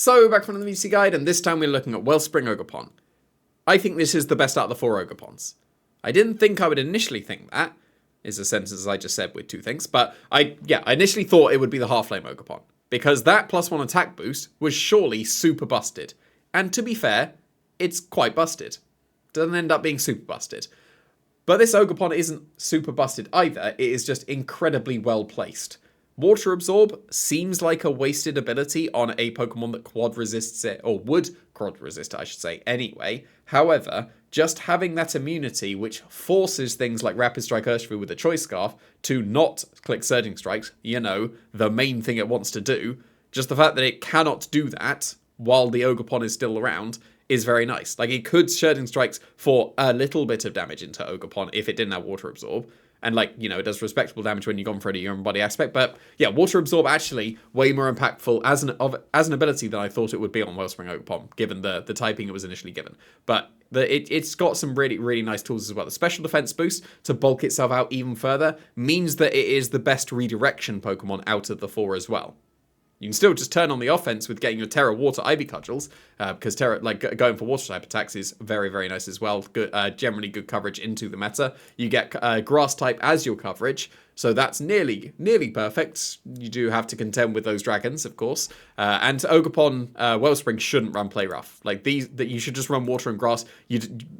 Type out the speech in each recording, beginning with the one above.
So, back from the VGC guide, and this time we're looking at Wellspring Ogerpon. I think this is the best out of the 4 Ogerpons. I didn't think I would initially think that, is a sentence I just said with 2 things, but I initially thought it would be the Half-Flame Ogerpon, because that +1 attack boost was surely super busted. And to be fair, it's quite busted. Doesn't end up being super busted. But this Ogerpon isn't super busted either, it is just incredibly well placed. Water Absorb seems like a wasted ability on a Pokemon that quad resists it, or would quad resist it, I should say, anyway. However, just having that immunity, which forces things like Rapid Strike Urshifu with a Choice Scarf to not click Surging Strikes, you know, the main thing it wants to do, just the fact that it cannot do that while the Ogerpon is still around is very nice. Like, it could Surging Strikes for a little bit of damage into Ogerpon if it didn't have Water Absorb. And, like, you know, it does respectable damage when you've gone for a human body aspect. But, yeah, Water Absorb actually way more impactful as an ability than I thought it would be on Wellspring Ogerpon, given the typing it was initially given. But it's got some really, really nice tools as well. The Special Defense boost to bulk itself out even further means that it is the best redirection Pokemon out of the 4 as well. You can still just turn on the offense with getting your Terra Water Ivy Cudgels, because Terra, like, going for water type attacks is very, very nice as well. Good, generally good coverage into the meta. You get Grass type as your coverage, so that's nearly perfect. You do have to contend with those dragons, of course. And Ogerpon Wellspring shouldn't run Play Rough. Like, you should just run Water and Grass. You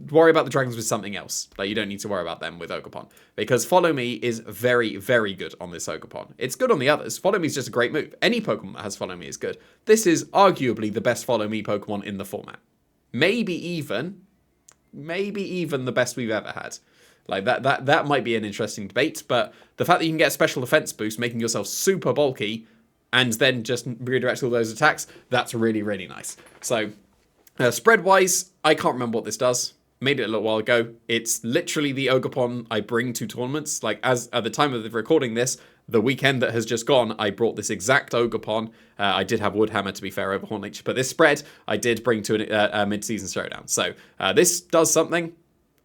worry about the dragons with something else. Like, you don't need to worry about them with Ogerpon. Because Follow Me is very, very good on this Ogerpon. It's good on the others. Follow Me is just a great move. Any Pokemon that has Follow Me is good. This is arguably the best Follow Me Pokemon in the format. Maybe even the best we've ever had. Like, that might be an interesting debate, but the fact that you can get a special defense boost, making yourself super bulky, and then just redirect all those attacks, that's really, really nice. So, spread-wise, I can't remember what this does. Made it a little while ago. It's literally the Ogerpon I bring to tournaments. Like, as at the time of recording this, the weekend that has just gone, I brought this exact Ogerpon. I did have Woodhammer, to be fair, over Hornleech, but this spread I did bring to a mid-season showdown. So, this does something.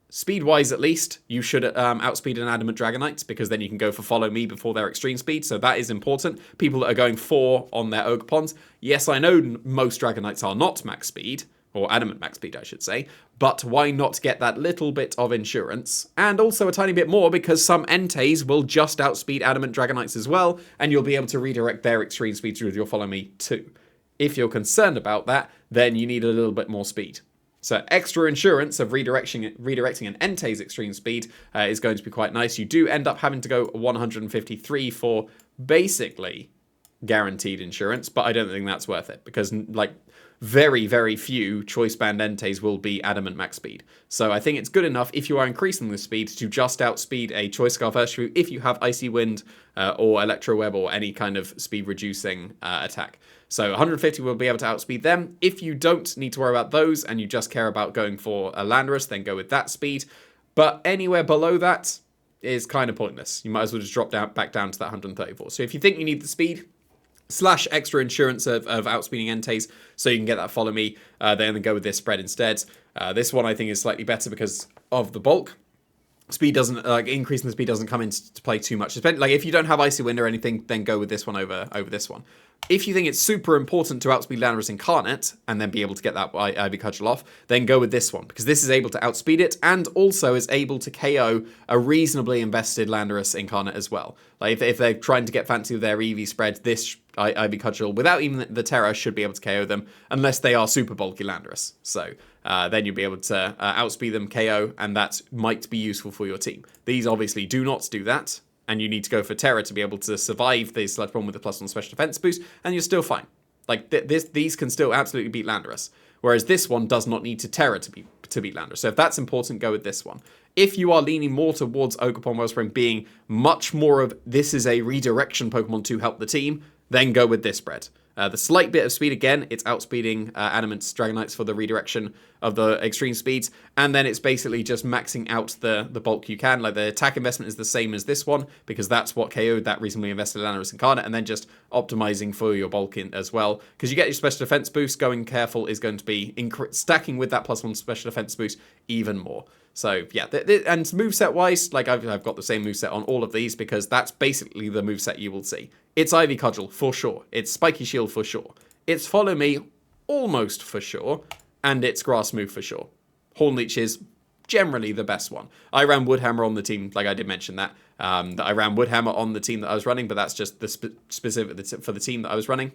Speed-wise, at least, you should outspeed an Adamant Dragonite, because then you can go for Follow Me before their extreme speed, so that is important. People that are going 4 on their Ogerpons, yes, I know most Dragonites are not max speed, or Adamant max speed, I should say, but why not get that little bit of insurance, and also a tiny bit more, because some Entei will just outspeed Adamant Dragonites as well, and you'll be able to redirect their extreme speeds with your Follow Me too. If you're concerned about that, then you need a little bit more speed. So extra insurance of redirecting an Entei's extreme speed is going to be quite nice. You do end up having to go 153 for basically guaranteed insurance, but I don't think that's worth it, because, like, very, very few Choice Band Entei's will be Adamant max speed. So I think it's good enough, if you are increasing the speed, to just outspeed a Choice Scarf Urshifu if you have Icy Wind or Electro Web or any kind of speed reducing attack. So 150 will be able to outspeed them. If you don't need to worry about those and you just care about going for a Landorus, then go with that speed. But anywhere below that is kind of pointless. You might as well just drop back down to that 134. So if you think you need the speed / extra insurance of outspeeding Entei's, so you can get that Follow Me, then go with this spread instead. This one I think is slightly better because of the bulk. Speed doesn't, like, increasing the speed doesn't come into play too much. Like, if you don't have Icy Wind or anything, then go with this one over this one. If you think it's super important to outspeed Landorus Incarnate and then be able to get that Ivy Cudgel off, then go with this one, because this is able to outspeed it and also is able to KO a reasonably invested Landorus Incarnate as well. Like, if they're trying to get fancy with their EV spread, this Ivy Cudgel, without even the Terra, should be able to KO them, unless they are super bulky Landorus. So then you'll be able to outspeed them, KO, and that might be useful for your team. These obviously do not do that, and you need to go for Terra to be able to survive the Sludge Bomb with the +1 special defense boost, and you're still fine. Like, these can still absolutely beat Landorus, whereas this one does not need to Terra to beat Landorus. So if that's important, go with this one. If you are leaning more towards Ogerpon-Wellspring being much more of this is a redirection Pokemon to help the team, then go with this spread. The slight bit of speed, again, it's outspeeding Adamant's Dragonites for the redirection of the extreme speeds, and then it's basically just maxing out the bulk you can. Like, the attack investment is the same as this one, because that's what KO'd that reasonably invested Landorus Incarnate, and then just optimizing for your bulk in as well. Because you get your special defense boost, going careful is going to be stacking with that +1 special defense boost even more. So, yeah, and moveset-wise, like, I've got the same moveset on all of these, because that's basically the moveset you will see. It's Ivy Cudgel, for sure. It's Spiky Shield, for sure. It's Follow Me, almost for sure, and it's Grass Move for sure. Hornleech is generally the best one. I ran Woodhammer on the team, like I did mention that. That I ran Woodhammer on the team that I was running, but that's just the specific for the team that I was running.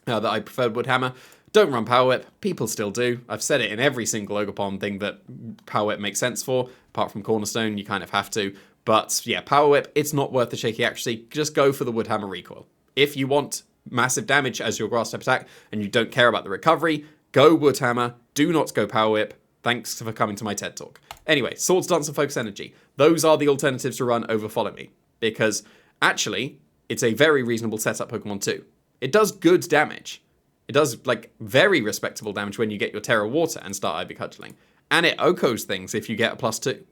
That I preferred Woodhammer. Don't run Power Whip. People still do. I've said it in every single Ogerpon thing that Power Whip makes sense for. Apart from Cornerstone, you kind of have to. But yeah, Power Whip, it's not worth the shaky accuracy. Just go for the Woodhammer recoil. If you want massive damage as your grass type attack and you don't care about the recovery, go Woodhammer. Do not go Power Whip. Thanks for coming to my TED Talk. Anyway, Swords Dance and Focus Energy. Those are the alternatives to run over Follow Me. Because actually, it's a very reasonable setup Pokemon too. It does good damage. It does, like, very respectable damage when you get your Terra Water and start Ivy Cudgeling. And it OHKOs things if you get a +2.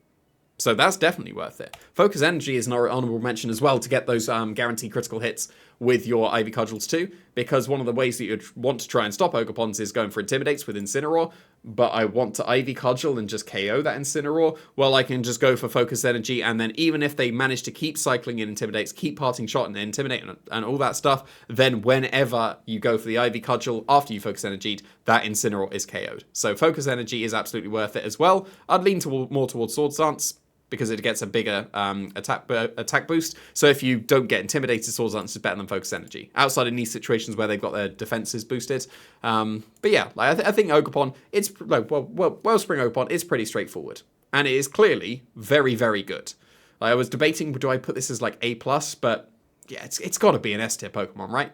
So that's definitely worth it. Focus Energy is an honorable mention as well to get those guaranteed critical hits with your Ivy Cudgels too, because one of the ways that you'd want to try and stop Ogerpons is going for Intimidates with Incineroar, but I want to Ivy Cudgel and just KO that Incineroar. Well, I can just go for Focus Energy, and then even if they manage to keep cycling in Intimidates, keep Parting Shot and Intimidate and all that stuff, then whenever you go for the Ivy Cudgel after you Focus Energied, that Incineroar is KO'd. So Focus Energy is absolutely worth it as well. I'd lean more towards Swords Dance, because it gets a bigger attack boost. So if you don't get Intimidated, Swords Dance is better than Focus Energy. Outside of niche situations where they've got their defenses boosted. But yeah, like, I think Ogerpon, it's like, Wellspring Ogerpon is pretty straightforward. And it is clearly very, very good. Like, I was debating, do I put this as like A+, but yeah, it's got to be an S-tier Pokemon, right?